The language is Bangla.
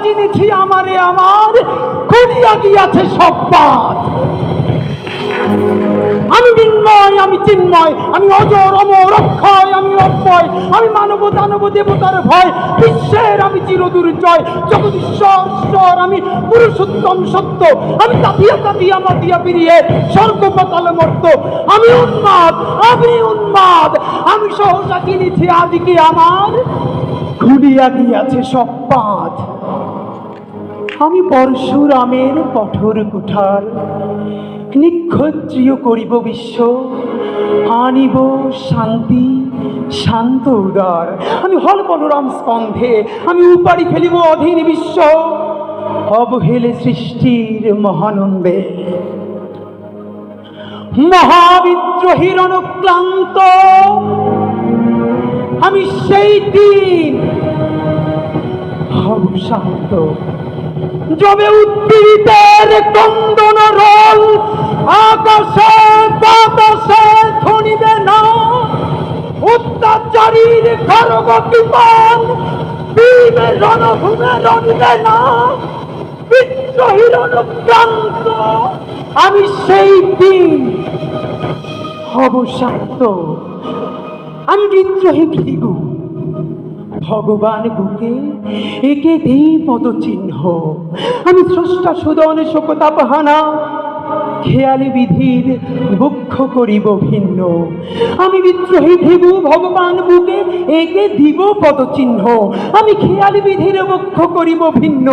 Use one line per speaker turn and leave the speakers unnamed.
চিনেছি আমারে আমার খুলিয়া গিয়াছে সব বাদ। আমি বিন্ময়, আমি চিন্ময়, আমি অজর অমর অক্ষয়, আমি অব্যয়, আমি মানব দানব দেবতার ভয়, বিশ্বের আমি চিরদুর্জয়, জগদীশ্বর ঈশ্বর, আমি পুরুষোত্তম সত্য, আমি তাপিয়া তাপিয়া মাতিয়া পিরিয়ে স্বর্গ পাতাল মর্ত, আমি উন্মাদ, আমি উন্মাদ, আমি সহসা চিনেছি আজকে আমার খুলিয়া গিয়াছে সব বাঁধ। আমি পরশুরামের কঠোর কুঠার, নিক্ষত্রিয় করিব বিশ্ব, আনিব শান্তি শান্ত উদার। আমি হল বলরাম স্কন্ধে, আমি উপাড়ি ফেলিব অধীন বিশ্ব, অবহেলে সৃষ্টির মহানন্দে। মহাবিদ্রোহীর অনুক্লান্ত আমি সেই দিন হব শান্ত, যবে উদ্ভিদের কন্দন রোল আকাশে বাতাসে ধ্বনিবে না, অত্যাচারীর খড়গ বিমান বীর রণভূমে রণিবে না। বিদ্রোহীর অনুক্রান্ত আমি সেই দিন হব শান্ত। আমি বিদ্রোহী ভৃগু, ভগবান বুকে একে দেই পদচিহ্ন। আমি স্রষ্টা সুদন শোকতাপহানা, খেয়ালি বিধির বক্ষ করিব ভিন্ন। আমি বিদ্রোহী ভৃগু, ভগবান বুকে একে দিব পদচিহ্ন। আমি খেয়ালি বিধির বক্ষ করিব ভিন্ন।